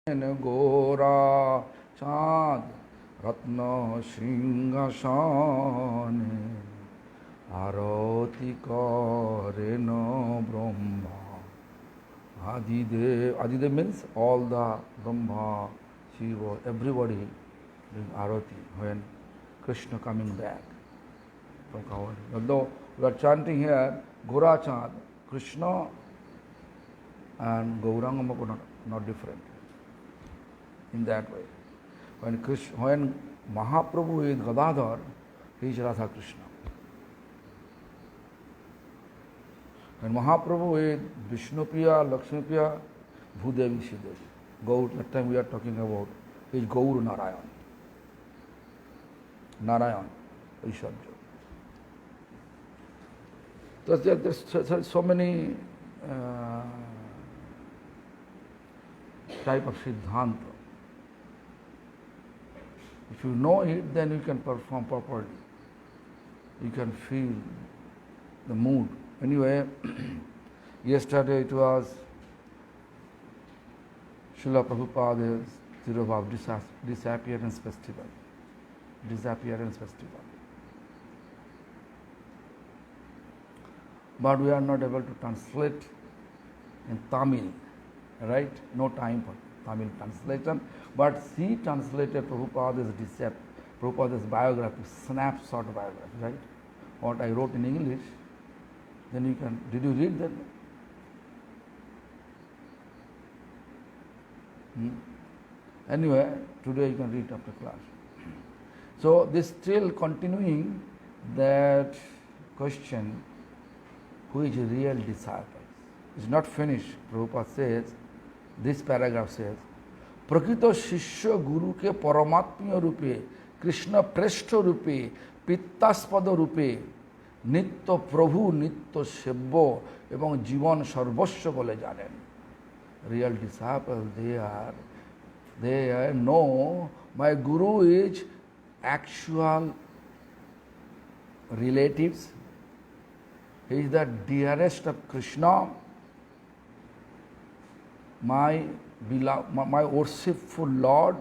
গোরা চাঁদ রত্ন সিংহাসনে আরতি করেন Brahma Adidev. Adidev means all the Brahma, Shiva, everybody doing arati when Krishna coming back from Kavadi. Although we are chanting here Gora Chand, Krishna and Gauranga Mahaprabhu not different in that way. When Mahaprabhu is Gadadhar, he is Radha Krishna. When Mahaprabhu is Vishnupriya, Lakshmipriya, Bhudevi, Sridevi. Gaur, that time we are talking about, he is Gaur Narayan. Narayan, Aishwarya. There's so many type of Siddhanta. If you know it, then you can perform properly. You can feel the mood. Anyway, yesterday it was Srila Prabhupada's Tirobhav Disappearance Festival. Disappearance Festival. But we are not able to translate in Tamil, right? No time for Tamil translation. But she translated Prabhupada's biography, snapshot biography, right? What I wrote in English. Then you can, did you read that? Anyway, today you can read after class. So this still continuing that question, who is a real disciple? It's not finished. Prabhupada says, this paragraph says, प्रकृत शिष्य गुरु के परमात्मीय रूपे कृष्ण प्रेष्ठ रूपे पित्तास्पद रूपे नित्य प्रभु नित्य सेव्य एवं जीवन सर्वस्व बोले जानें real disciple they know my guru is actual relatives. He is the dearest of Krishna, my beloved, my worshipful Lord,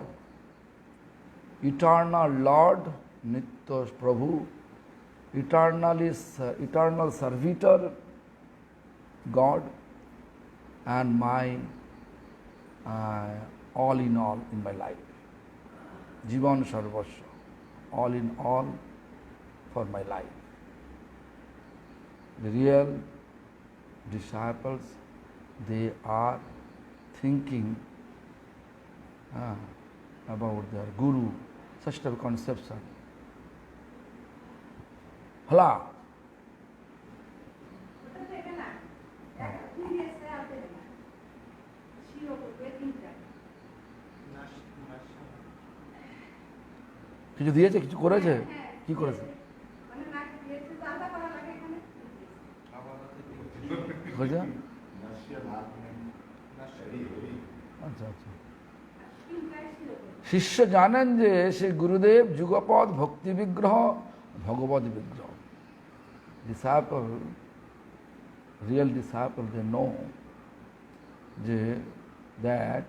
eternal Lord, Nitya Prabhu, eternal servitor, God, and my all in all in my life. Jivan Sarvasya, all in all for my life. The real disciples, they are thinking about their guru, such type of conception. Hala. কিছু দিয়েছে, কিছু করেছে, কি করেছে? আচ্ছা আচ্ছা। শিষ্য জানেন যে সে গুরুদেব যুগপদ ভক্তি বিগ্রহ ভগবত বিগ্রহ। Disciple, real disciple, they know that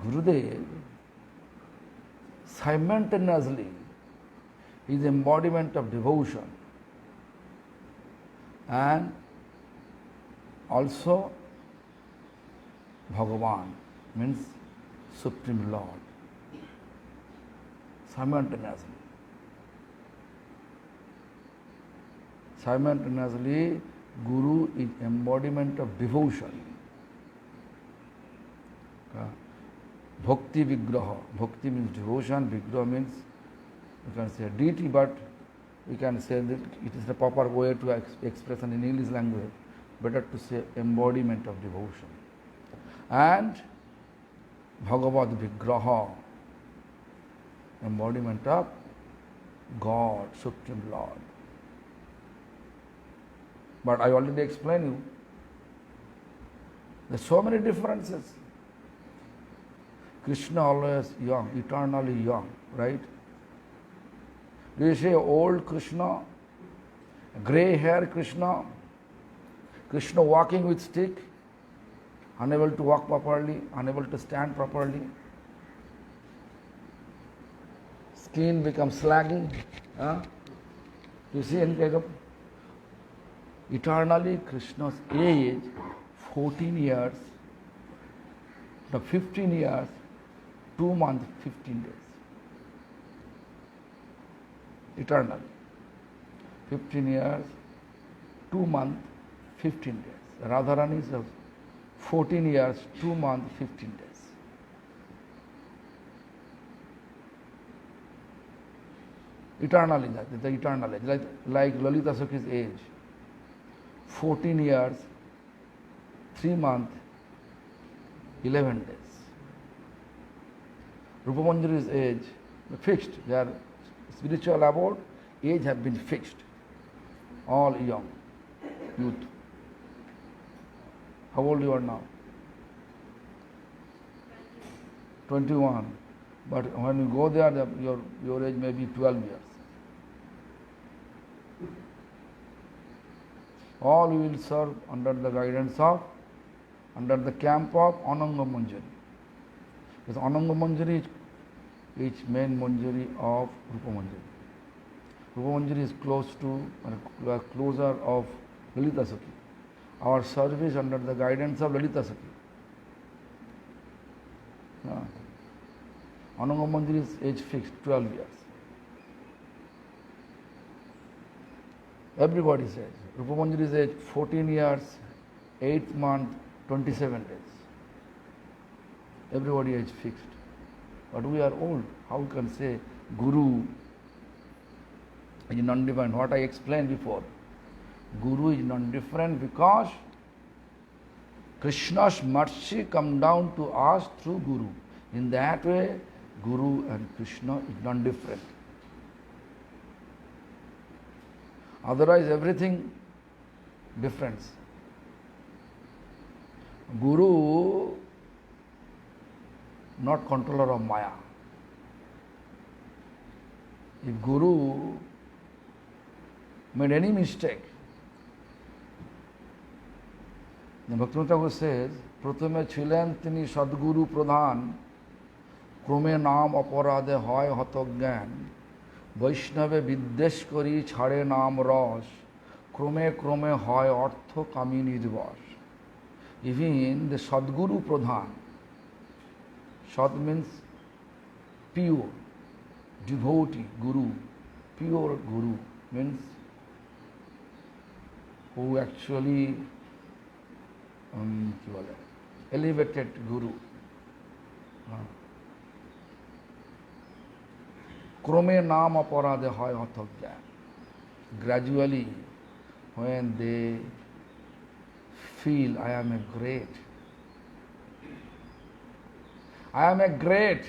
Gurudev simultaneously is embodiment of devotion and also Bhagavan, means Supreme Lord, simultaneously. Simultaneously, Guru is embodiment of devotion. Bhakti Vigraha. Bhakti means devotion, Vigraha means, you can say deity, but we can say that it is the proper way to express in English language. Better to say embodiment of devotion. And Bhagavad Vigraha, embodiment of God, Supreme Lord. But I already explained you, there are so many differences. Krishna always young, eternally young, right? Do you say old Krishna, grey hair Krishna, Krishna walking with stick? unable to walk properly, unable to stand properly. Skin becomes slaggy. Huh? You see any kind of eternally Krishna's age, 14 years, the 15 years, 2 months, 15 days. Eternally. 15 years, 2 months, 15 days. Radharani is 14 years, 2 months, 15 days. Eternally, the eternal age, like Lalita Sakhi's age. 14 years, 3 months, 11 days. Rupa Manjari's age, fixed. Their spiritual abode, age have been fixed. All young, youth. How old you are now? 21. But when you go there, your age may be 12 years. All you will serve under the guidance of, under the camp of Ananga Manjari. Because Ananga Manjari is main Manjari of Rupa Manjari. Rupa Manjari is closer of Lalita Sakhi. Our service under the guidance of Lalita Sakhi. Ananga Manjari is age fixed, 12 years. Everybody says. Rupa Manjari's age 14 years, 8th month, 27 days. Everybody age fixed. But we are old. How we can say Guru is non-different? What I explained before. Guru is non-different because Krishna's mercy come down to us through Guru. In that way, Guru and Krishna is non-different. Otherwise, everything difference. Guru, not controller of Maya. If Guru made any mistake, the Bhaktivinoda Thakur says, প্রথমে ছিলেন তিনি সদ্গুরু প্রধান, ক্রমে নাম অপরাধে হয় হতজ্ঞান, বৈষ্ণবে বিদ্বেষ করি ছাড়ে নাম রস, ক্রমে ক্রমে হয় অর্থ কামী নির্বশ. Even the Sadguru Pradhan, Sad means pure, devotee, Guru, pure Guru means who actually elevated Guru. ক্রমে নাম অপরাধে হয় হতজ্ঞান. Gradually, when they feel I am a great, I am a great,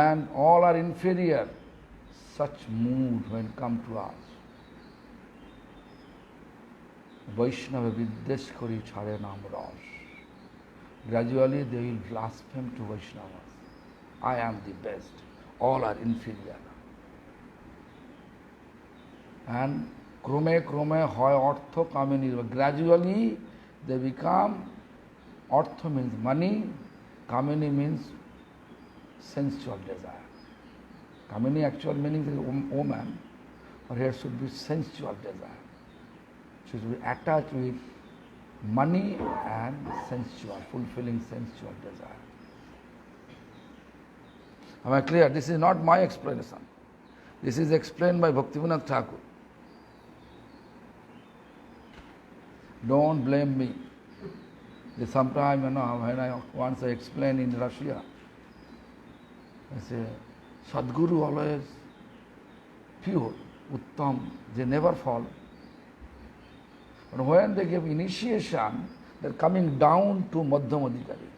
and all are inferior, such mood when come to us. Vaishnava viddesh kori chhare naam ras. Gradually they will blaspheme to Vaishnavas. I am the best, all are inferior. And krome krome hoy ortho kame nirva. Gradually they become, ortho means money, kamini means sensual desire. Kamini actual meaning is woman, or here should be sensual desire. Should be attached with money and sensual, fulfilling sensual desire. Am I clear? This is not my explanation. This is explained by Bhaktivinoda Thakur. Don't blame me. Sometimes, when once I explain in Russia, I say, Sadguru always pure, Uttam, they never fall. But when they give initiation, they are coming down to Madhyamadikari.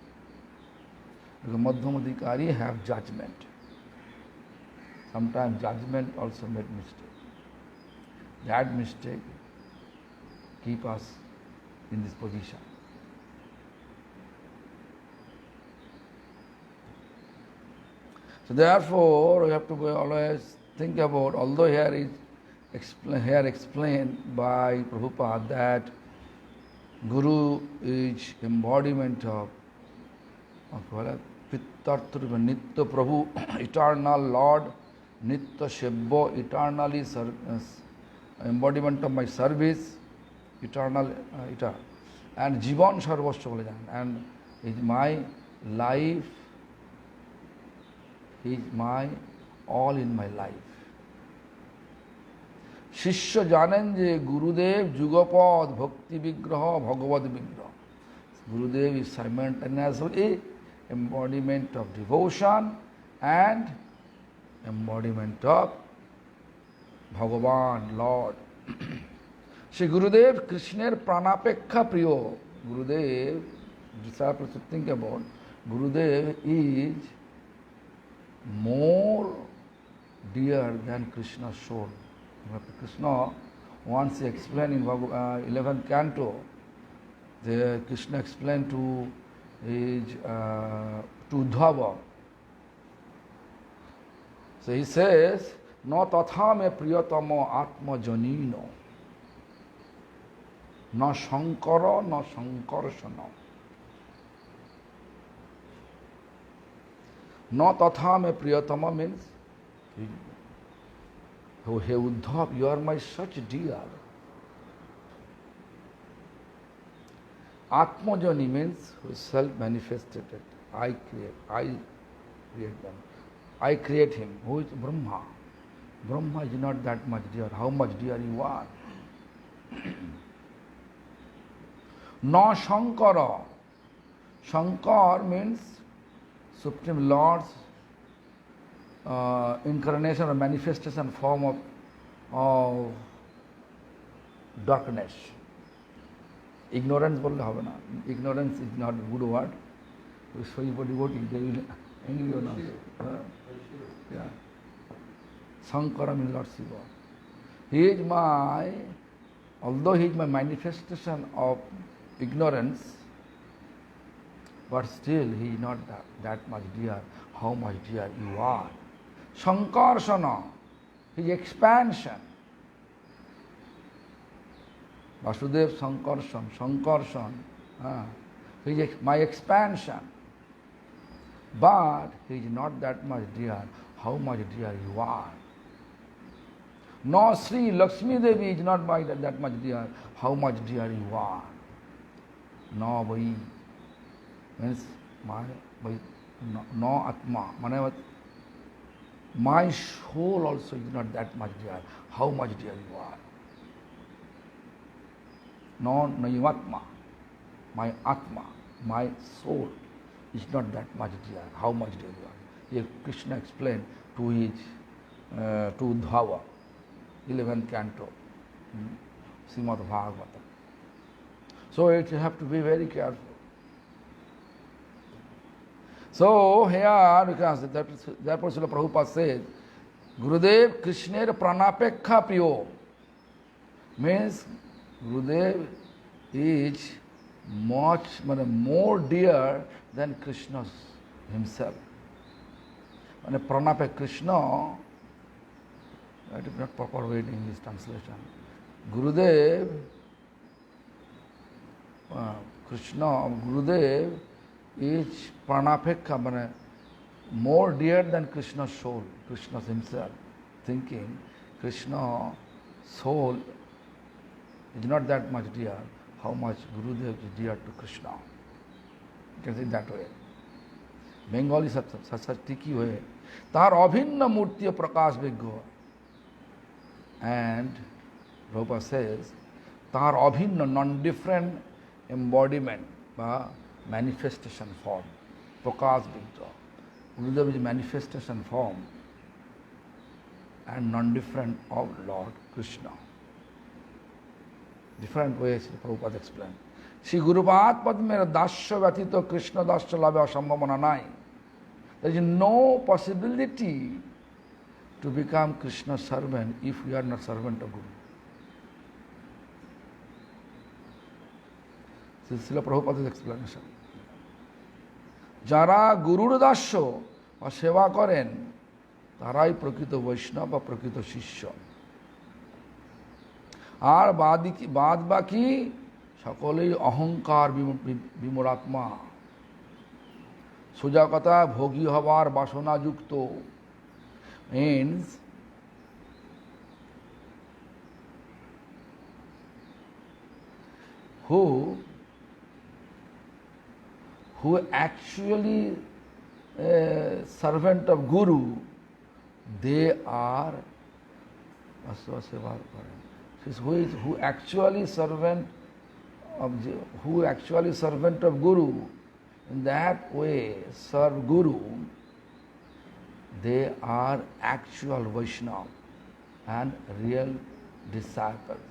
Because Madhyamadikari have judgment. Sometimes judgment also made mistake. That mistake keep us in this position. So therefore, we have to always think about, although here is here explained by Prabhupada that Guru is embodiment of Pittartruva Nitya Prabhu, eternal Lord, Nitya Shebbo, eternally embodiment of my service, eternal, and Jivan Sarvasya, and is my life, he is my all in my life. শিষ্য জানেন যে গুরুদেব যুগপদ ভক্তি বিগ্রহ ভগবত বিগ্রহ. Gurudev is simultaneously embodiment of devotion and embodiment of Bhagavan, Lord. Shri Gurudev Krishner Pranapekkha Priyo. Gurudev, disciples should think about, Gurudev is more dear than Krishna's soul. Krishna, once he explained in 11th canto, Krishna explained to Uddhava. So he says, "No tatha me priyatamo atma janino, no shankara, no shankarshana. No tatha me priyatama means, oh, hey Uddhav, you are my such dear. Atmajani means self-manifested. I create them. I create him. Who is Brahma? Brahma is not that much dear. How much dear you are? No Shankara. Shankar means Supreme Lord's incarnation or manifestation form of darkness. Ignorance বললে হবে না. Ignorance is not a good word. So you devotee, they will angry or not. Yeah. Sankara means Lord Shiva. He is my, although he is my manifestation of ignorance, but still he is not that much dear. How much dear you are. Sankarsana, his expansion. Vasudev Sankarshan, Sankarshan, my expansion. But he is not that much dear. How much dear you are. No Sri Lakshmi Devi is not that much dear. How much dear you are. No Vai means no Atma. My soul also is not that much dear. How much dear you are. No Naivatma. My Atma, my soul is not that much dear. How much dear you are. Here Krishna explained to Uddhava, 11th canto, Srimad Bhagavata. So you have to be very careful. So here, because therefore Srila Prabhupada says, Gurudev Krishner Pranapekha Priyo, means Gurudev is much more dear than Krishna himself. When Pranapek Krishna, that is not proper way in English translation. Gurudev, Krishna, Gurudev is Pranapekha, more dear than Krishna's soul, Krishna himself, thinking Krishna soul is not that much dear. How much Gurudev is dear to Krishna. You can say that way. Bengali such tiki way. Tar abhinna murti prakash viggo. And Prabhupada says, Tar abhinna, non-different embodiment, manifestation form. Prakash viggo. Gurudev is manifestation form and non-different of Lord Krishna. Different ways Prabhupada explained. Shri Gurupad Padmera Dasya Vyatito Krishna Dasya Labha Sambhavana Nai. There is no possibility to become Krishna's servant if we are not servant of Guru. This is Srila Prabhupada's explanation. যারা গুরুর দাস্য বা সেবা করেন তারাই প্রকৃত বৈষ্ণব বা প্রকৃত শিষ্য। আর বাদ বাকি সকলেই অহংকার বিমূঢ়াত্মা। সোজা কথা, ভোগী হবার বাসনাযুক্ত। Means who actually servant of Guru, they are who actually servant of Guru, in that way serve Guru, they are actual Vaishnava and real disciples.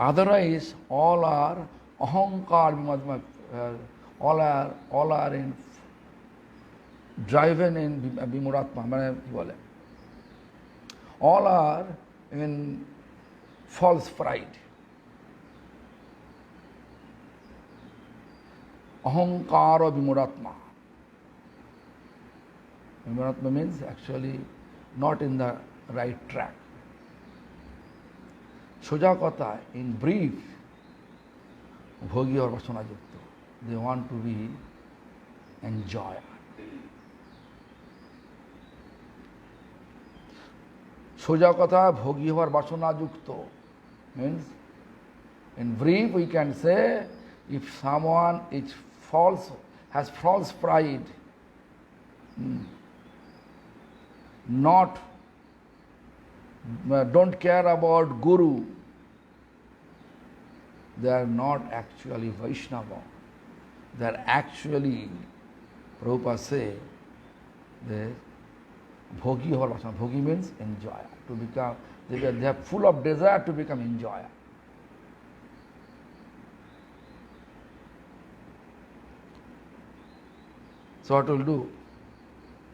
Otherwise, all are ahankar, all are in driven in বিমূঢ়াত্মা, মানে কি বলে, all are in false pride. Ahankar or বিমূঢ়াত্মা. Vimuratma means actually not in the right track. সোজা কথা, in brief, ভোগী or বাসনাযুক্ত. They want to be enjoyer. সোজা কথা, ভোগী হওয়ার বাসনাযুক্ত means, in brief we can say, if someone is has false pride, don't care about Guru, they are not actually Vaishnava. They are actually, Prabhupada say, they bhogi or vasana. Bhogi means enjoyer. To become, they are full of desire to become enjoyer. So what will do?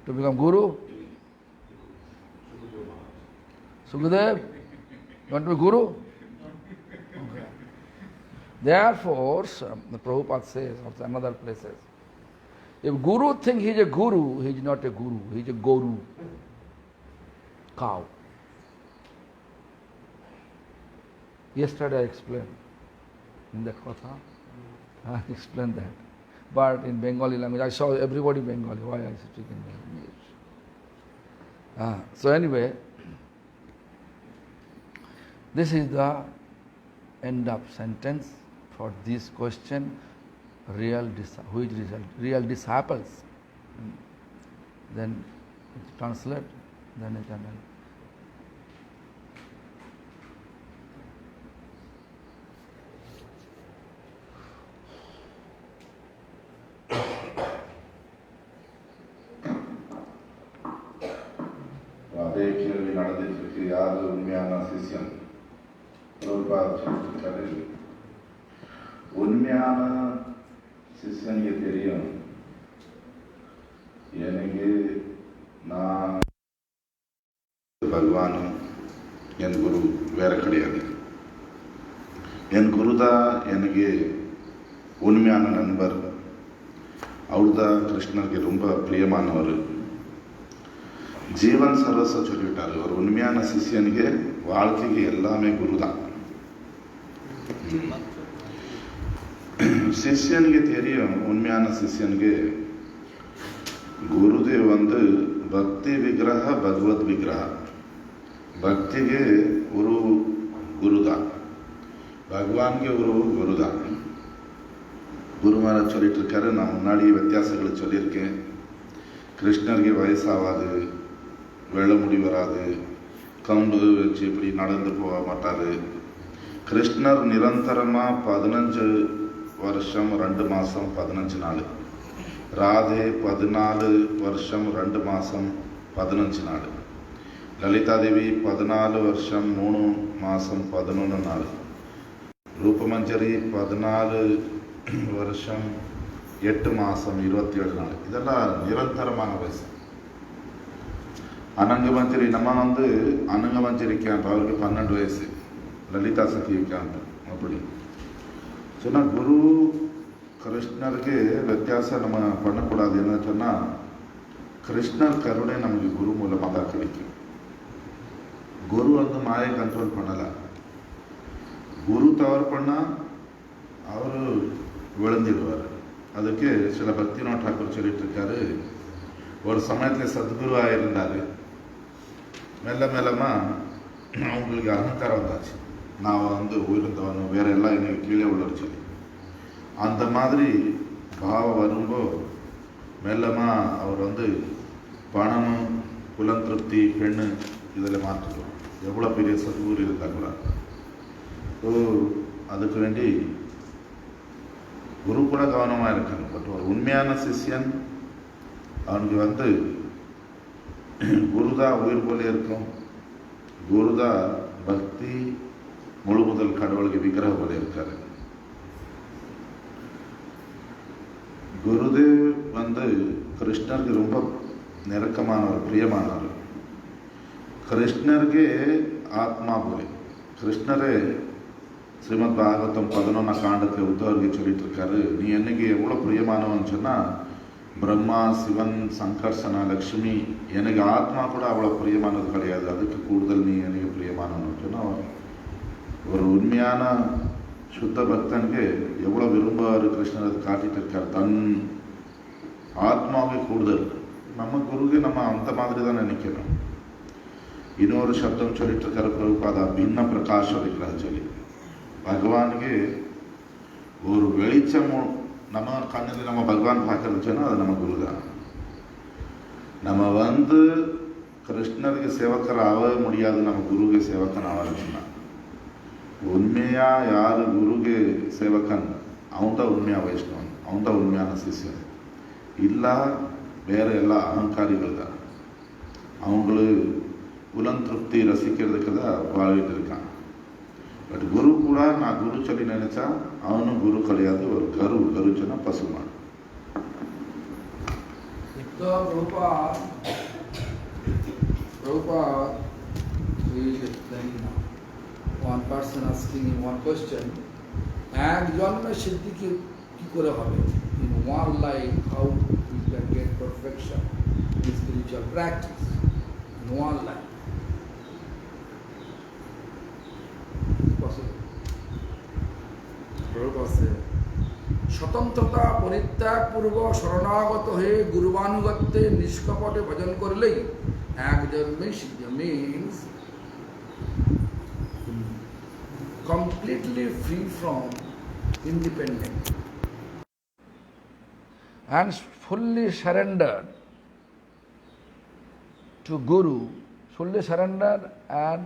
To become Guru? Sukadev, you want to be Guru? Okay. Therefore, the Prabhupada says, or another places, if Guru thinks he is a Guru, he is not a Guru, he is a Goru, cow. Yesterday I explained in that Katha, I explained that. But in Bengali language, I saw everybody Bengali, why I speak in English. So anyway, this is the end of sentence for this question, who is real disciples. Then translate, then it can help. அதே கேள்வி நடந்துட்டு இருக்கு. யாரு உண்மையான சிஷ்யன்? உண்மையான சிஷ்யனுக்கு தெரியும். எனக்கு நான் பகவானும் என் குரு வேற கிடையாது. என் குரு தான் எனக்கு உண்மையான நண்பர். அவர் தான் கிருஷ்ணருக்கு ரொம்ப பிரியமானவர். ஜீவன் சர்வஸ்வ சொல்லிவிட்டாரு. ஒரு உண்மையான சிஷ்யனுக்கு வாழ்க்கைக்கு எல்லாமே குரு தான். சிஷ்யனுக்கு தெரியும், உண்மையான சிஷ்யனுக்கு குருதேவ் வந்து பக்தி விக்கிரக பகவத் விக்கிரக. பக்திக்கு ஒரு குரு தான், பகவானுக்கு ஒரு குரு தான். குருமார சொல்லிட்டு இருக்காரு. நான் முன்னாடி வித்தியாசங்களை சொல்லியிருக்கேன். கிருஷ்ணருக்கு வயசாகாது, வெள்ள முடி வராது, கம்பு வச்சு இப்படி நடந்து போக மாட்டார். கிருஷ்ணர் நிரந்தரமாக 15 வருஷம் 2 மாதம் 15 நாள். ராதே 14 வருஷம் 2 மாதம் 15 நாள். லலிதாதேவி 14 வருஷம் 3 மாதம் 11 நாள். ரூபமஞ்சரி 14 வருஷம் 8 மாதம் 27 நாள். இதெல்லாம் நிரந்தரமான வயசு. அனங்கமஞ்சரி நம்ம வந்து அனங்கமஞ்சரி கேம்ப், அவருக்கு 12 வயசு. லலிதா சக்தி கேம்ப். அப்படி சொன்னால் குரு கிருஷ்ணருக்கு வித்தியாசம் நம்ம பண்ணக்கூடாது. என்ன சொன்னால், கிருஷ்ணர் கருணை நமக்கு குரு மூலமாக தான் கிடைக்கும். குரு வந்து மாயை கண்ட்ரோல் பண்ணலை. குரு தவறு பண்ணால் அவர் விழுந்துடுவார். அதுக்கு சில பக்திநாத் டாக்கூர் சொல்லிட்டு இருக்காரு, ஒரு சமயத்தில் சத்குருவாக இருந்தார். மெல்ல மெல்லமாக அவங்களுக்கு அகங்காரம் வந்தாச்சு, நான் வந்து உயர்ந்தவன், வேற எல்லாம் எனக்கு கீழே உள்ளவர் சொல்லி. அந்த மாதிரி பாவம் வரும்போது மெல்லமாக அவர் வந்து பணமும் குலம் திருப்தி பெண்ணு இதில் மாற்றிடுவோம். எவ்வளோ பெரிய சத்குரு இருந்தால் கூட. ஸோ அதுக்கு வேண்டி குரு கூட கவனமாக இருக்கணும். பட் ஒரு உண்மையான சிஷ்யன் அவனுக்கு வந்து குருதான் உயிர் போல இருக்கும். குருதான் பக்தி முழு முதல் கடவுளுக்கு விக்கிரகம் போல இருக்காரு. குருதேவ் வந்து கிருஷ்ணருக்கு ரொம்ப நெருக்கமானவர், பிரியமானவர். கிருஷ்ணருக்கு ஆத்மா போலே. கிருஷ்ணரே ஸ்ரீமத் பாகவதம் 11 காண்டத்தில் உத்தவருக்கு சொல்லிட்டு இருக்காரு, நீ என்னைக்கு எவ்வளோ பிரியமானவன்னு சொன்னால் பிரம்மா, சிவன், சங்கர்ஷனா, லக்ஷ்மி எனக்கு ஆத்மா கூட அவ்வளோ பிரியமானது கிடையாது, அதுக்கு கூடுதல் நீ எனக்கு பிரியமானவன்னு சொன்னால் ஒரு உண்மையான சுத்த பக்தனுக்கு எவ்வளோ விரும்புவார் கிருஷ்ணர் அது காட்டிட்டு இருக்கார். தன் ஆத்மாவுக்கு கூடுதல். நம்ம குருவுக்கு நம்ம அந்த மாதிரி தான் நினைக்கிறோம். இன்னொரு சப்தம் சொல்லிட்டு இருக்காரு பிரபுபாதா, பின்ன பிரகாஷ விக்கிரகம் சொல்லி. பகவானுக்கு ஒரு வெளிச்சம் நம்ம கண்ணில் நம்ம பகவான் பார்க்கறது சொன்னால் அது நம்ம குரு தான். நம்ம வந்து கிருஷ்ணருக்கு சேவக்கர் ஆக முடியாது, நம்ம குருவுக்கு சேவக்கன் ஆகணும்னா. உண்மையாக யார் குருவுக்கு சேவக்கன் அவன் தான் உண்மையாக வைஷ்ணவன், அவன் தான் உண்மையான சிஷ்யன். இல்லை வேற எல்லா அகங்காரிகள் தான். அவங்களுக்கு புலன் திருப்தி ரசிக்கிறதுக்கு தான் வாழ்கிட்டு இருக்கான். பட் குரு கூட நான் குரு சொல்லி நினைச்சா அவனும் குரு கிடையாது, ஒரு கரு சொன்னா பசுமான். One person asking him one question, and Janma Siddhi ki kore hobe? In one life, how we can get perfection in spiritual practice? In one life. It's possible. Prabhupada said, স্বতন্ত্রতা পরিত্যাগ পূর্ব শরণাগত হয়ে গুরুবানুগত্যে নিষ্কপটে ভজন করলেই এক জন্মে সিদ্ধ, means completely free from independence and fully surrendered to Guru, fully surrender and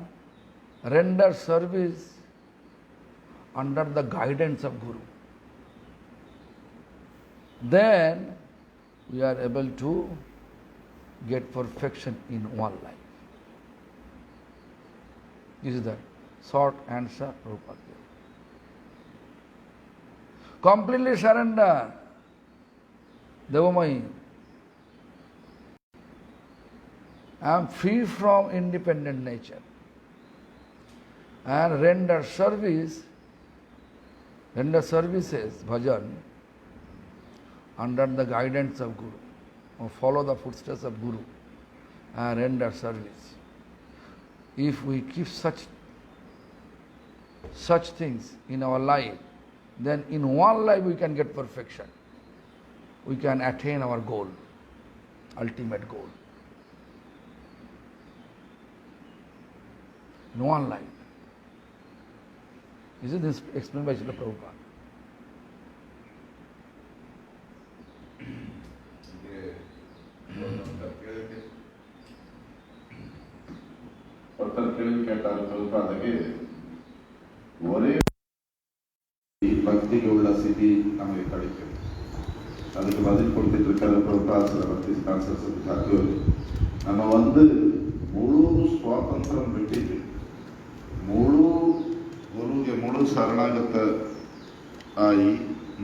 render service under the guidance of Guru. Then we are able to get perfection in one life. This is the short answer, Prabhupada. Completely surrender, Devamai. I am free from independent nature and render services, bhajan, under the guidance of Guru, or follow the footsteps of Guru and render service. If we keep such things in our life, then in one life we can get perfection. We can attain our goal, ultimate goal. In one life. Is it this explained by Srila Prabhupada? ஒருத்தர் கேள்வி கேட்டார் பிரபுபாதுக்கு, ஒரே பக்திக்கு உள்ள சிதி நமக்கு கிடைக்கும். அதுக்கு பதில் கொடுத்துட்டு இருக்காரு பிரபுபாத் சில பக்தி சரஸ்வதி தாக்கூர். நம்ம வந்து முழு சுவாதந்திரம் விட்டுட்டு முழு குருவுக்கு முழு சரணாகத்தை ஆகி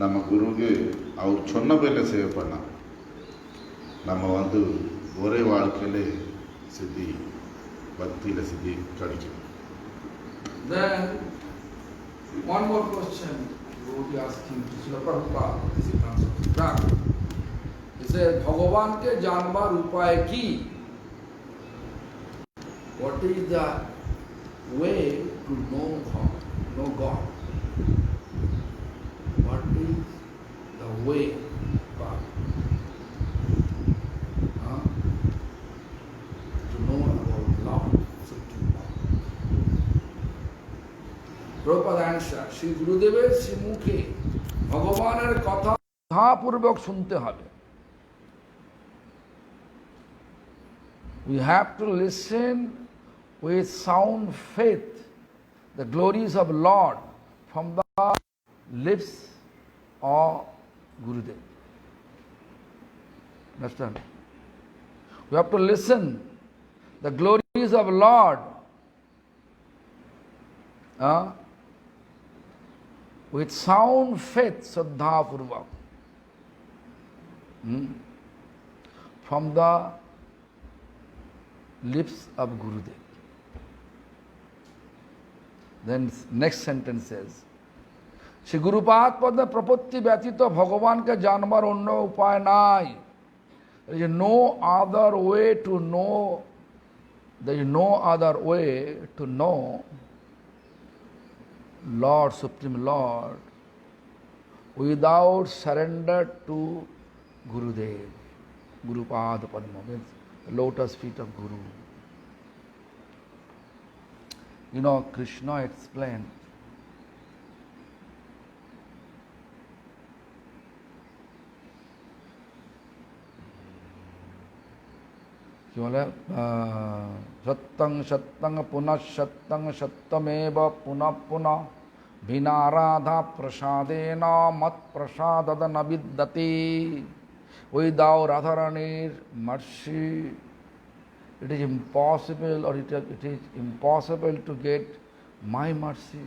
நம்ம குருவுக்கு அவர் சொன்ன பேரில் சேவை பண்ண நம்ம வந்து ஒரே வாழ்க்கையிலே சித்தி பக்தியில் சித்தி கிடைக்கும். Then one more question you would be asking to Srila Prabhupada, this is answer. He said, ভগবানকে জানবার উপায় কি? What is the way to know God. What is the way to God? Huh? To know about Lord, Supreme Lord. Prabhupada answer, Sri Gurudever Srimukhe ভগবানের কথা শ্রদ্ধাপূর্বক শুনতে হবে. We have to listen with sound faith the glories of Lord from the lips of Gurudev. Understand? We have to listen the glories of Lord with sound faith, Shraddha Purvak, from the lips of Gurudev. Then next sentence says, Shri Gurupad Padma Prapatti Vyatito Bhagavanke janmar onno upay nai. There is no other way to know, there is no other way to know Lord, Supreme Lord, without surrender to Gurudev. Gurupada Padma means the lotus feet of Guru. You know, Krishna explained कि बोले सत्तंग सत्तंग पुनः सत्तंग सत्यमेव पुनः पुनः बिना राधा प्रसादेन मत प्रसादद न विद्यते. Without Radharani's mercy, it is impossible, or it is impossible to get my mercy.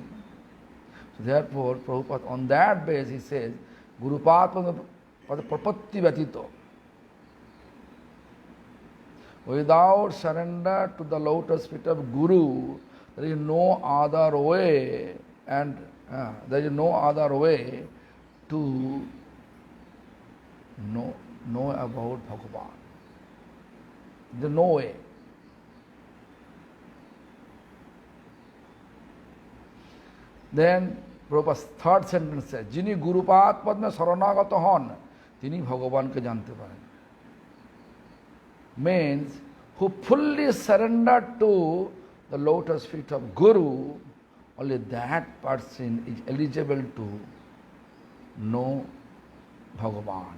So therefore, Prabhupada, on that basis, he says, Gurupad Prapatti Vyatito. Without surrender to the lotus feet of Guru, there is no other way, and there is no other way to know about Bhagavan. There is no way. Then Prabhupada's third sentence says, Jini Gurupad Padma Saranagata hon, tini Bhagavan ke jante paren. Means who fully surrendered to the lotus feet of Guru, only that person is eligible to know Bhagavan,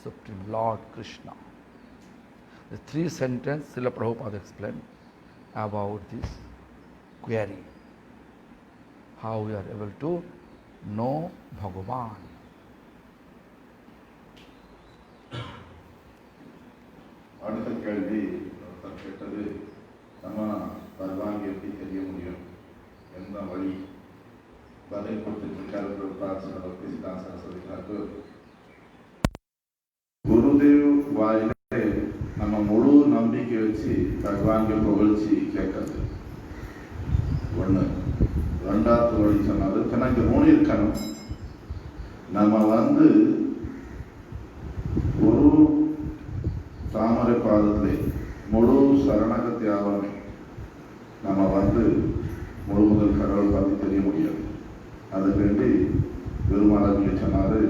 Supreme Lord Krishna. The three sentences Srila Prabhupada explained about this query, how we are able to know Bhagavan. அடுத்த கேள்வி கேட்டது, நம்ம பகவான் எப்படி தெரிய முடியும், எந்த வழி பதில் கொடுத்துருக்காரு பிரார்த்தனை பக்திசிதான் சரஸ்வதிக்கு. குருதேவ் வாயிலே நம்ம முழு நம்பிக்கை வச்சு பகவான்க்கு புகழ்ச்சி கேட்கறது ஒன்று. ரெண்டாவது வழி சொன்னது தனக்கு மூணு இருக்கணும். நம்ம குரு தாமரை பாதத்திலே முழு சரணகத்தை ஆவணம் நம்ம முழுமுதல் கடவுள் பார்த்து தெரிய முடியாது. அதுக்கு வேண்டி பெருமாள் சொன்னாரு,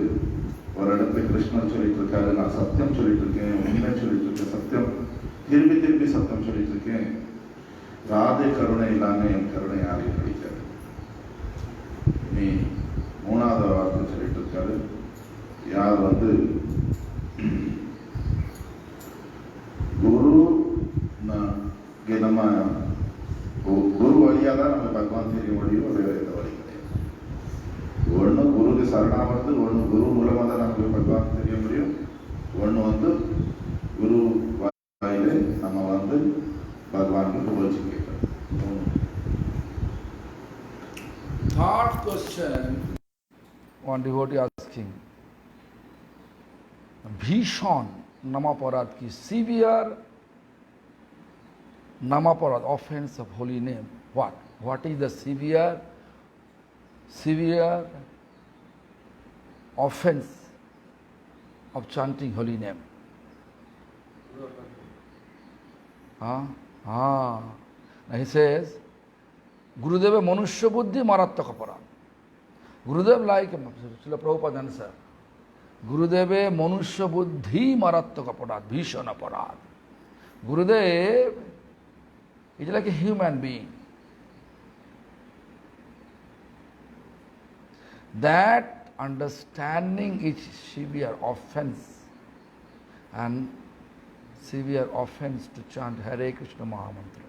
ஒரு இடத்துல கிருஷ்ணன் சொல்லிட்டு இருக்காரு, நான் சத்தியம் சொல்லிட்டு இருக்கேன், உண்மை சொல்லிட்டு இருக்கேன், சத்தியம் திரும்பி திரும்பி சத்தியம் சொல்லிட்டு இருக்கேன், ராதை கருணை இல்லாம என் கருணை யாரையும் கிடைக்காது. நீ மூணாவது வார்த்தை சொல்லிட்டு இருக்காரு, யார் குரு நம்ம குரு வழியாக தான் நம்ம பகவான் தெரிய முடியும், வேற எந்த வழி கிடையாது. ஒன்று குருக்கு சரணாவது, ஒன்று குரு மூலமாக தான் நமக்கு பகவான் தெரிய முடியும், ஒன்று குரு வாயிலே நம்ம பகவானுக்கு புகழ்ச்சி கேட்கணும். Third question, one devotee asking, Bhishon Namaparad ki severe Namaparad, offense of holy name. What is the severe offense of chanting holy name? Now he says, Gurudeva Manusya Buddhi Marattaka Parad. Gurudev like Srila Prabhupada answer. Gurudeva Manusya Buddhi Marattaka Parad. Bhishana Parad. Gurudev is like a human being. That understanding is severe offense, and severe offense to chant Hare Krishna Mahamantra.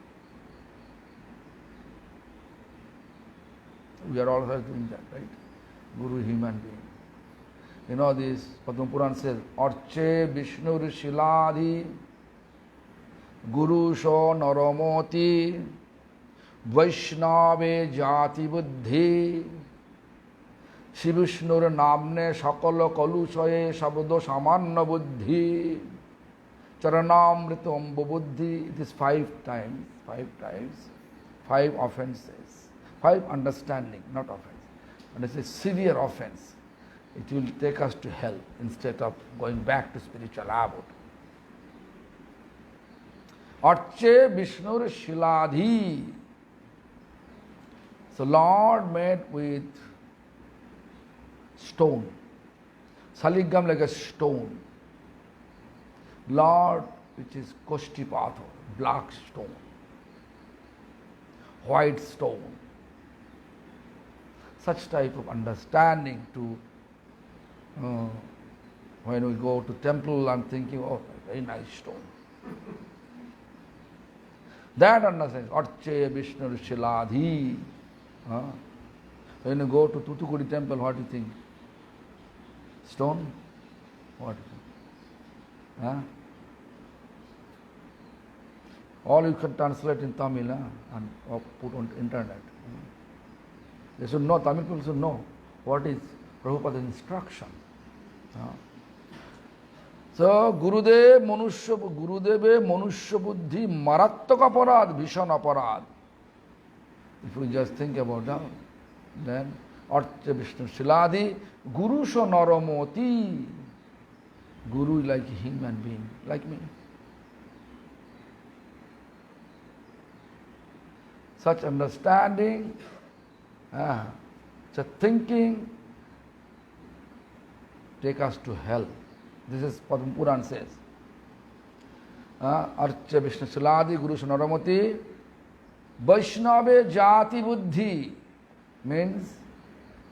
We are all doing that, right? Guru, human being. You know this, Padma Puran says, Arche Vishnu Shiladhi Guru Sho Naramoti Vaishnave Jati Buddhi Shri Vishnur Namne Shakala Kalushaye Shabdo Samanna Buddhi Charanamrita Amba Buddhi. It is 5 times, 5 offenses, 5 understanding, not offense. And it's a severe offense. It will take us to hell instead of going back to spiritual abode. Arche Vishnur Shiladhi. So Lord made with stone, saligam like a stone. Lord, which is Koshtipatha, black stone, white stone. Such type of understanding to when we go to temple, I'm thinking, oh, very nice stone. That understanding, Arche Vishnu Shiladhi. When you go to Thuthukudi temple, what do you think? Stone? What? All you can translate in Tamil and put on internet. They should know, Tamil people should know what is Prabhupada's instruction. So, Gurudeva Manusya Buddhi Marattaka Parad Bhishana Parad. If we just think about that, then Arche Vishnu Shiladhi Guru Sho Naramoti. Guru is like a human being, like me. Such understanding, such thinking, take us to hell. This is what Padma Puran says. Arche Vishnu Shiladhi Guru Sho Naramoti Vaishnava Jati Buddhi means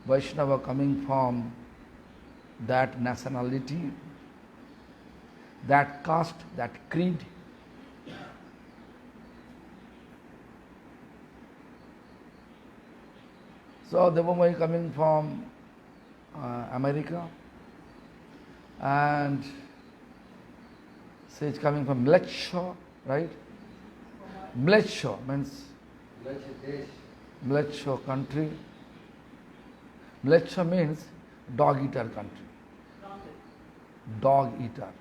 Vaishnava coming from that nationality, that caste, that creed. So Devamai coming from America, and she's coming from Mleccha, right? Mleccha means Mleccha country. Mleccha means dog eater country. Dog eater.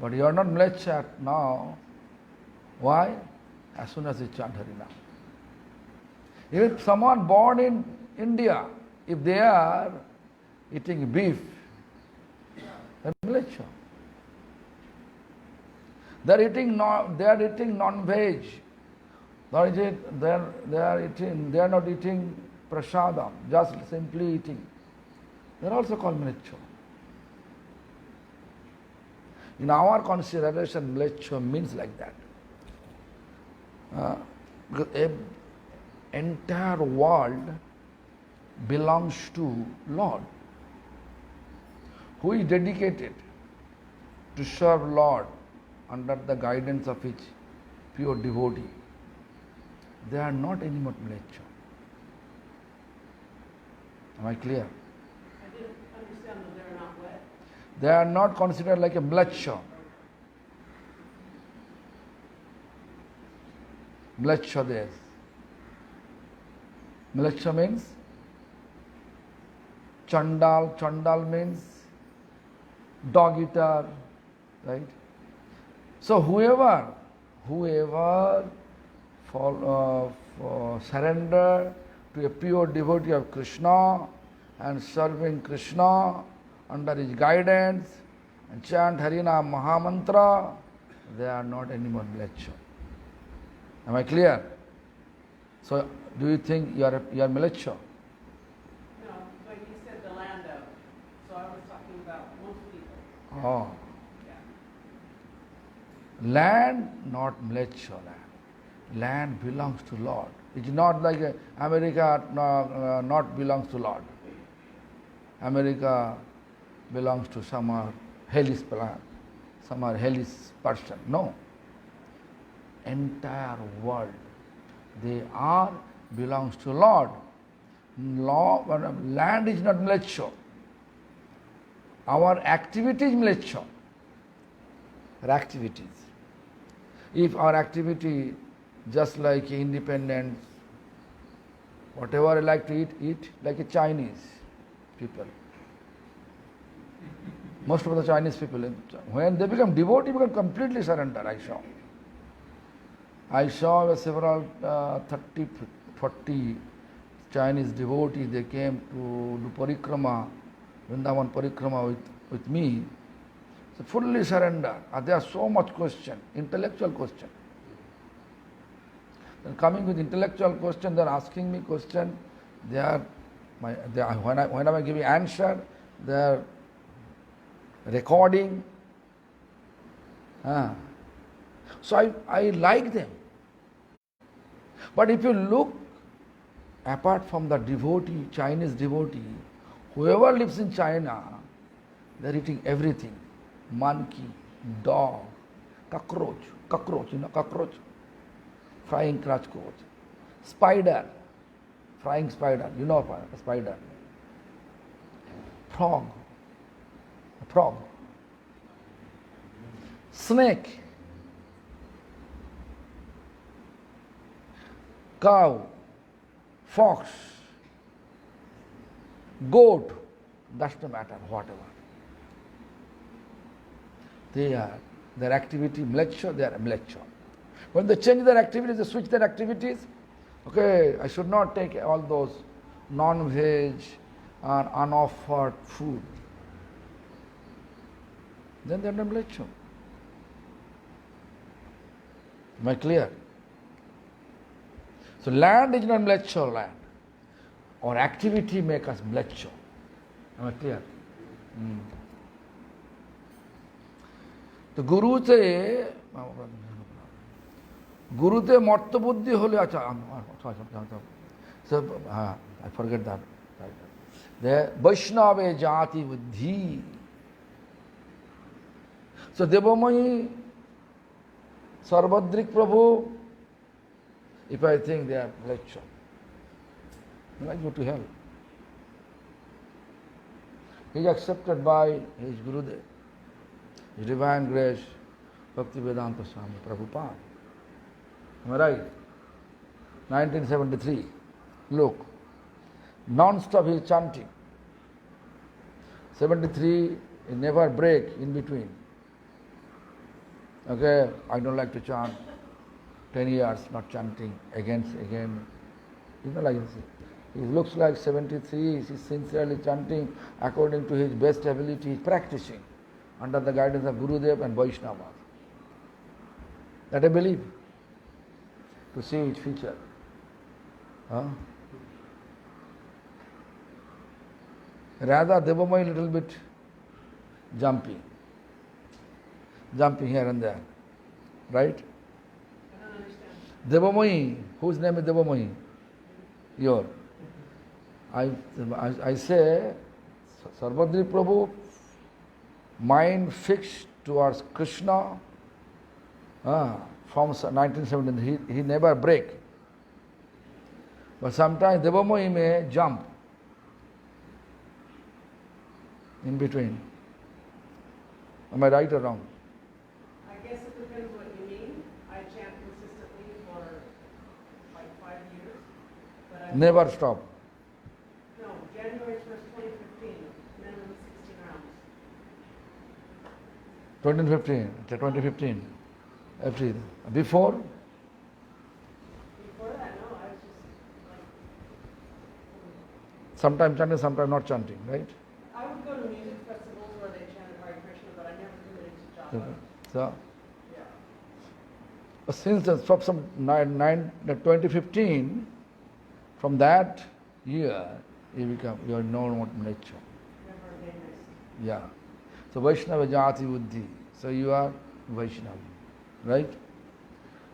But you are not Mleccha now. Why? As soon as you chant Harinam. If someone born in India, if they are eating beef, they are Mleccha. They are eating non-veg. They are not eating prasadam, just simply eating. They are also called Mleccha. In our consideration, Mleccha means like that. Because the entire world belongs to Lord, who is dedicated to serve Lord under the guidance of his pure devotee. They are not any more Mleccha. Am I clear? I didn't understand that they're not what? They are not considered like a Mleccha. Mleccha there. Mleccha means Chandal. Chandal means dog eater, right? So whoever surrender to a pure devotee of Krishna and serving Krishna under his guidance and chant Harinam Mahamantra, they are not anymore Mleccha. Am I clear? So, do you think you are Mleccha? No, but you said the land of, so I was talking about most people. Oh. Yeah. Land, not Mleccha land. Land belongs to Lord. It's not like America not belongs to Lord. America belongs to some hellish plan, some hellish person. No. Entire world, they are belongs to Lord. Land is not Mleccha. Our activity is Mleccha. Our activities. If our activity just like independence, whatever I like to eat like a Chinese people. Most of the Chinese people, when they become devotee, become completely surrender, I saw several 30, 40 Chinese devotees, they came to do parikrama, Vrindavan parikrama with me. So fully surrender. There are so much question, intellectual question. Then coming with intellectual question, they are asking me question. When I am giving answer, they are recording. So I like them. But if you look apart from the devotee, Chinese devotee, whoever lives in China, they are eating everything. Monkey, dog, cockroach, cockroach, frying cockroach, spider, frying spider, spider, frog, snake, cow, fox, goat, doesn't matter, whatever. Their activity Mleccha, they are Mleccha. When they change their activities, they switch their activities, okay, I should not take all those non-veg and unoffered food. Then they are not Mleccha. Am I clear? So land is not Mleccha land. Our activity makes us Mleccha. Am I clear? তো গুরুতে মর্তবুদ্ধি হলে আচ্ছা I forget that. The Vaishnava jati buddhi. So Devamai, Sarvadrik Prabhu, if I think they are lecture, I go to hell. He is accepted by his Gurudev. His Divine Grace, Bhaktivedanta Swami Prabhupada. Am I right? 1973. Look, non-stop he is chanting. 73, he never break in between. Okay, I don't like to chant. 10 years not chanting, again. It's not like this. He looks like 73, he is sincerely chanting according to his best ability, he is practicing under the guidance of Gurudev and Vaishnavas. That I believe, to see its future. Rather, Devamai little bit jumping here and there, right? I don't understand. Devamai, whose name is Devamai? Your. I say, Sarvadri Prabhu, mind fixed towards Krishna from 1917, he never break. But sometimes Devamai may jump in between. Am I right or wrong? I guess it depends what you mean. I chant consistently for like 5 years. But Never stop. No, January 1st, 2015, minimum 16 rounds. 2015. April. Before? Before that, no, I was just like, Sometimes chanting, sometimes not chanting, right? I would go to music festivals where they chanted Hare Krishna, but I never committed to japa. So, Yeah. Since from 2015, from that year, you are known what nature. Remember nameless. Yeah. So Vaishnava Jati Buddhi. So you are Vaishnava, right?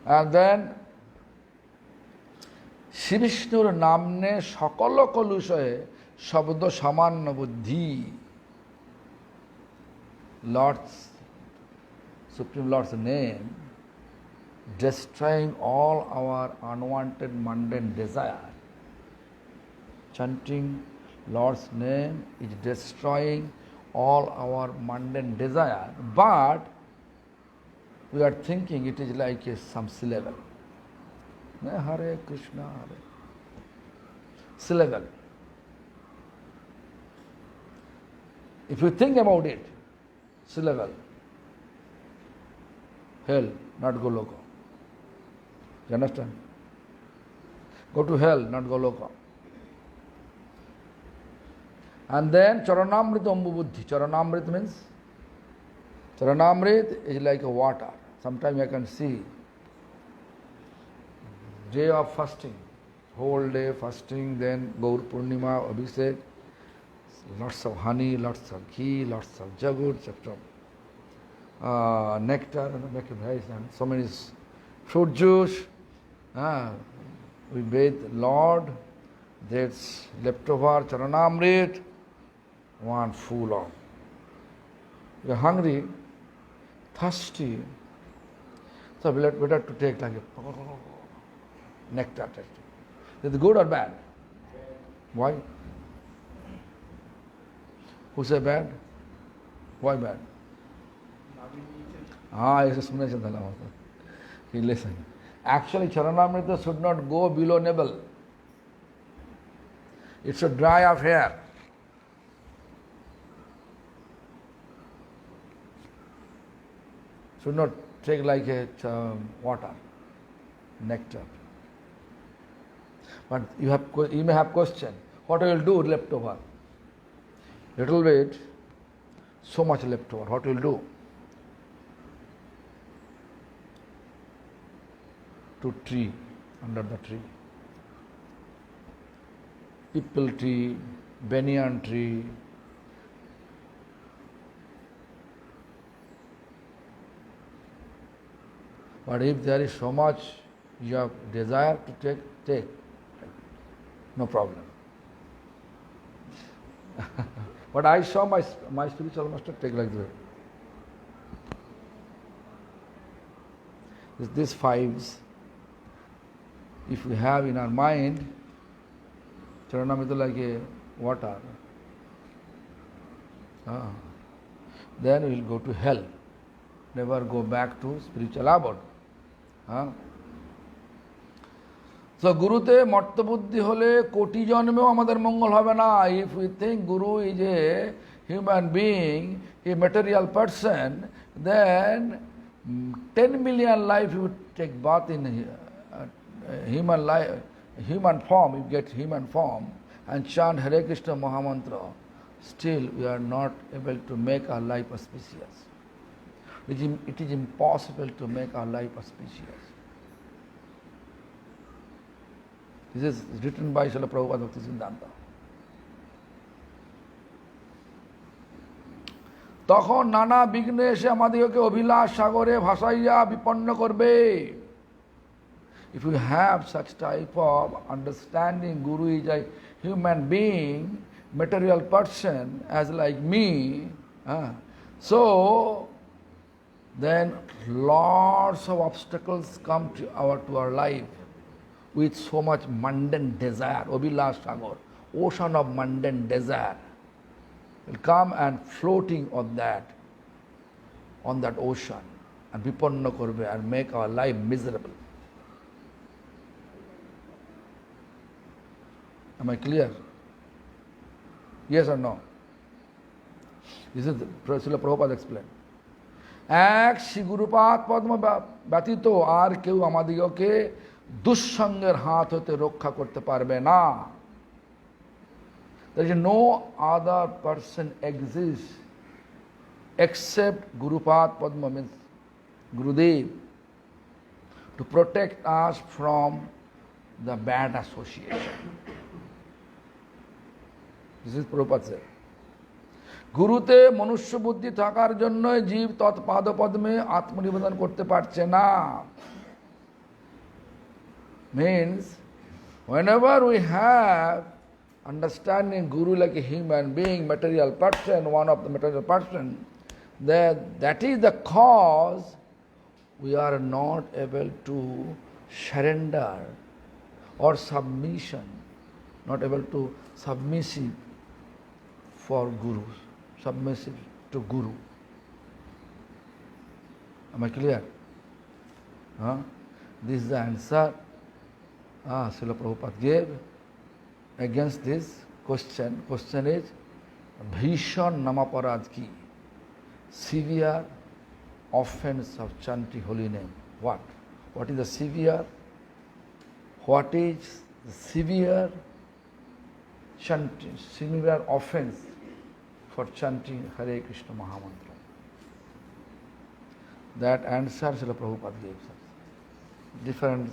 And then Shri Vishnuর নামে সকল কলুষয়ে শব্দ সামান্য বুদ্ধি. Supreme Lord's name, destroying all our unwanted mundane desire. Chanting Lord's name is destroying all our mundane desire, but we are thinking it is like some syllable. Hare Krishna, Hare. Syllable. If you think about it, syllable. Hell, not Goloka. You understand? Go to hell, not Goloka. And then Charanamrita Ambubuddhi. Charanamrita means? Charanamrita is like a water. Sometimes I can see day of fasting, whole day fasting, then Gaur Purnima, Abhishek, lots of honey, lots of ghee, lots of jagut, etc. Nectar, make it rice, and so many fruit juice. We bathe Lord, that's leftover Charanamrit, one full of. You're hungry, thirsty, so better to take like a nectar. Is it good or bad? Why? Who say bad? Why bad? Yes, he listen. Actually, Charanamrita should not go below navel. It should dry off here. Should not take like a water, nectar. But you may have question. What I will do left over? Little bit, so much left over. What will do? To tree, under the tree. Pipal tree, banyan tree. But if there is so much you have desire to take. No problem. But I saw my spiritual master take like that. These fives, if we have in our mind, Charanamrita like a water, then we will go to hell. Never go back to spiritual abode. So গুরুতে মর্তবুদ্ধি হলে কোটি জন্মেও আমাদের মঙ্গল হবে না. If we think Guru is a human being, a material person, then 10 million life you would take birth in human form, you get human form and chant Hare Krishna Mahamantra. Still we are not able to make our life auspicious. It is impossible to make our life auspicious. This is written by Srila Prabhupada Bhakti Siddhanta. তখন নানা বিঘ্ন এসে আমাদেরকে অভিলাষ সাগরে ভাসাইয়া বিপন্ন করবে. If you have such type of understanding, Guru is a human being, material person, as like me, so then lots of obstacles come to our life with so much mundane desire, Abhilash Sagar, ocean of mundane desire will come and floating on that ocean and vipanna korbe and make our life miserable. Am I clear? Yes or no? This is Srila Prabhupada explained. এক শ্রী গুরুপাদ পদ্ম ব্যতীত আর কেউ আমাদিগকে দুঃসঙ্গের হাত হতে রক্ষা করতে পারবে না. There is no other person exists except Gurupad Padma, means Gurudev, to protect us from the bad association. This is Prabhupada said. গুরুতে মনুষ্য বুদ্ধি থাকার জন্য জীব তৎপাদপদ্মে আত্মনিবেদন করতে পারছে না। Means, whenever we have understanding Guru like a human being, material person, one of the material person, that is the cause we are not able to surrender or submission, not able to submissive for Guru, submissive to Guru. Am I clear? This is the answer Srila Prabhupada gave against this question. Question is, Bhishan Namaparad ki, severe offense of chanting holy name. What? What is the severe? What is the severe chanting, severe offense for chanting Hare Krishna Mahamantra? That answer Srila Prabhupada gave us. Different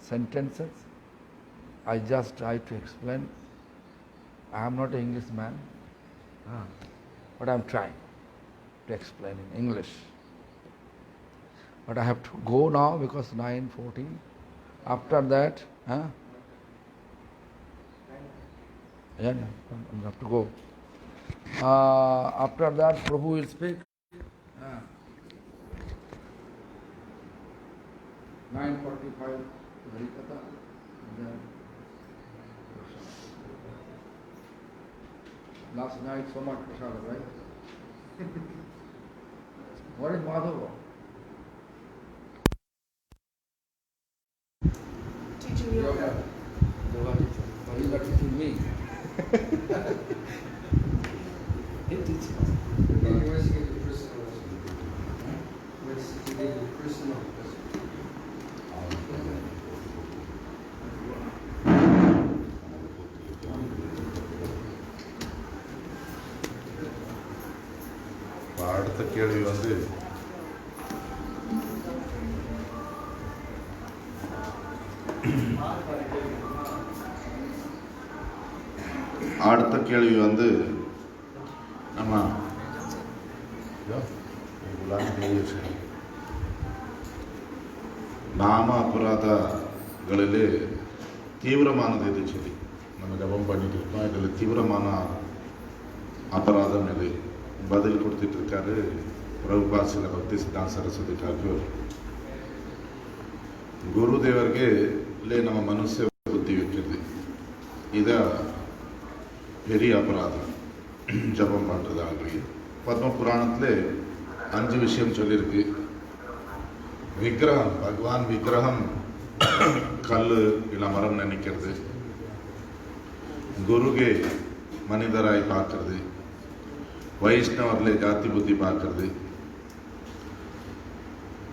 sentences. I just try to explain. I am not an Englishman, but I am trying to explain in English. But I have to go now because 9:40. After that, I have to go. After that, Prabhu will speak. 9:45 Harikatha. Then last night so much prasada, right? What is Madhava? Teaching you. Yoga teacher. But you are teaching me. He teaches us. He wants to give you personal lesson. He wants to give you personal lesson. அடுத்த கேள்வி வந்து நம்ம நாம அபராதங்களிலே தீவிரமானது எது சொல்லி நம்ம ஜபம் பண்ணிட்டு இருக்கோம். இதில் தீவிரமான அபராதம் எது? பதில் கொடுத்துட்டு இருக்காரு பிரபுபாத் சில பக்தி சித்தாந்த சரஸ்வதி ಠಾಕೂರ್. குருதேவர்ಗೆ நம்ம மனுஷ புத்தி வைக்கிறது இத பெரிய அபராதம் ஜபம் பண்ணுறதாகி. பத்ம புராணத்தில் 5 விஷயம் சொல்லியிருக்கு. விக்கிரகம், பகவான் விக்கிரகம் கல் இல்லை மரம் நினைக்கிறது, குருகே மனிதராய் பார்க்கறது, வைஷ்ணவர்களே ஜாதி புத்தி பார்க்கறது,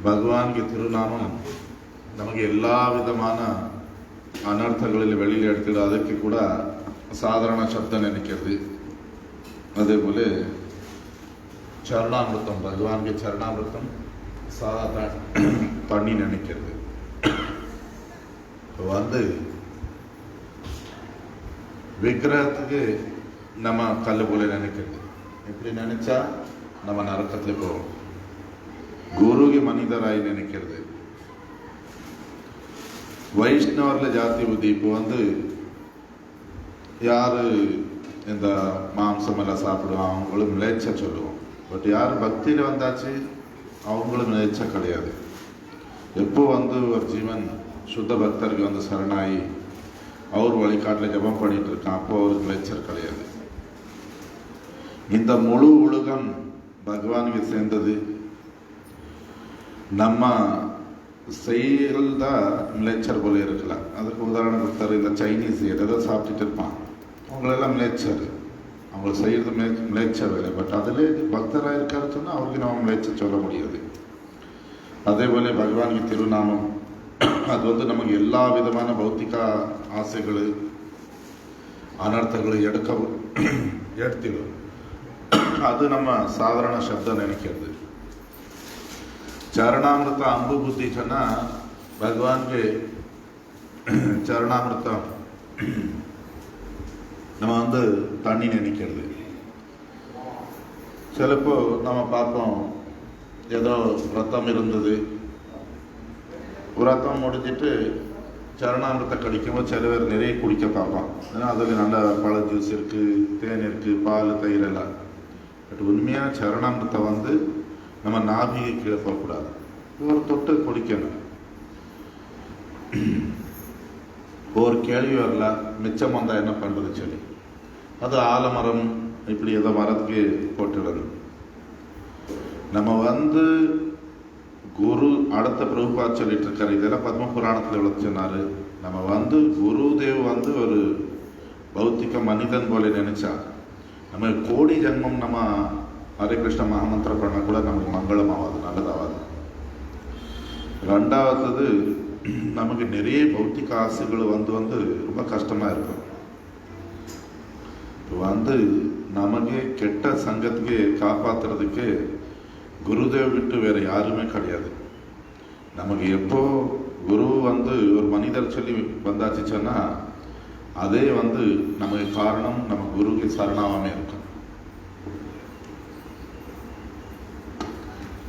பகவான்ಗೆ திருநாமம் ನಮಗೆ ಎಲ್ಲ ವಿಧமான ಅನರ್ಥಗಳಲ್ಲಿ வெளியில் எடுத்துடு ಅದಕ್ಕೆ ಕೂಡ சாதாரண ಶಬ್ದ ನೆನக்கிறது. அதே போல சரணாமிருத்தம், பகவான்ಗೆ சரணாமிருத்தம் சாதா தண்ணி நினைக்கிறது. வந்து விக்கிரகத்துக்கு நம்ம கல் போல நினைக்கிறது. இப்படி நினைச்சா நம்ம நரக்கத்தில் போவோம். குருಗೆ மனிதராய் நினைக்கிறது. வைஷ்ணவரில் ஜாதி புத்தி. இப்போ வந்து யார் இந்த மாம்சம் எல்லாம் சாப்பிடுவோம் அவங்களும் மிளைச்ச சொல்லுவோம். பட் யார் பக்தியில் வந்தாச்சு அவங்களும் மிளைச்ச கிடையாது. எப்போ வந்து ஒரு ஜீவன் சுத்த பக்தருக்கு வந்து சரணாயி அவர் வழிகாட்டில் ஜபம் பண்ணிட்டு இருக்கான், அப்போ அவருக்கு மிளைச்சல் கிடையாது. இந்த முழு உலகம் பகவானுக்கு சேர்ந்தது. நம்ம செயல் தான் மிளைச்சர் போல இருக்கலாம். அதுக்கு உதாரணம் கொடுத்தாரு. இந்த சைனீஸ் எதை சாப்பிட்டுட்டு இருப்பான், அவங்களெல்லாம் மிளைச்சர், அவங்க செய்யறது மிளைச்ச வேலை. பட் அதில் பக்தராக இருக்காரு சொன்னால் அவருக்கு நம்ம மிளைச்ச சொல்ல முடியாது. அதே போல பகவானுக்கு திருநாமம் அது வந்து நமக்கு எல்லா விதமான பௌத்திக ஆசைகள் அனர்த்தங்களை எடுத்திடும். அது நம்ம சாதாரண சப்தம் நினைக்கிறது. சரணாமிருத்த அம்பு புத்தி சொன்னால் ಭಗವಾನ್ಗೆ ಚರಣಾಮೃತ நம்ம வந்து தண்ணி நினைக்கிறது. சிலப்போ நம்ம பார்ப்போம், ஏதோ விரதம் இருந்தது, விரதம் முடிஞ்சிட்டு சரணாமிரத்தை கடிக்கும்போது சில பேர் நிறைய குடிக்க பார்ப்பான். ஏன்னா அதில் நல்ல பழ ஜூஸ் இருக்குது, தேன் இருக்குது, பால், தயிர் எல்லாம். பட் உண்மையான சரணாமிரத்தை வந்து நம்ம நாபிகை கீழே போகக்கூடாது, ஒரு தொட்டு குடிக்கணும். ஒரு கேள்வி வரல, மிச்சம் வந்தால் என்ன பண்ணுறது சொல்லி அது ஆலமரம் இப்படி ஏதோ மரத்துக்கு போட்டுடணும். நம்ம வந்து குரு அடுத்த பிரபுபா சொல்லிட்டு இருக்காரு, இதெல்லாம் பத்ம புராணத்தில் எவ்வளோ சொன்னார். நம்ம வந்து குருதேவ் வந்து ஒரு பௌத்திக மனிதன் போல நினைச்சா நம்ம கோடி ஜென்மம் நம்ம ஹரே கிருஷ்ண மகாமந்திரம் பண்ணால் கூட நமக்கு மங்களம் ஆகாது, நல்லதாகாது. ரெண்டாவது நமக்கு நிறைய பௌத்திக ஆசைகள் வந்து ரொம்ப கஷ்டமாக இருக்கும். வந்து நமக்கு கெட்ட சங்கத்துக்கு காப்பாற்றுறதுக்கு குருதேவ் விட்டு வேறு யாருமே கிடையாது. நமக்கு எப்போ குரு வந்து ஒரு மனிதர் சொல்லி வந்தாச்சுன்னா அதே வந்து நமக்கு காரணம் நம்ம குருவுக்கு சரணாகாமல் இருக்கும்.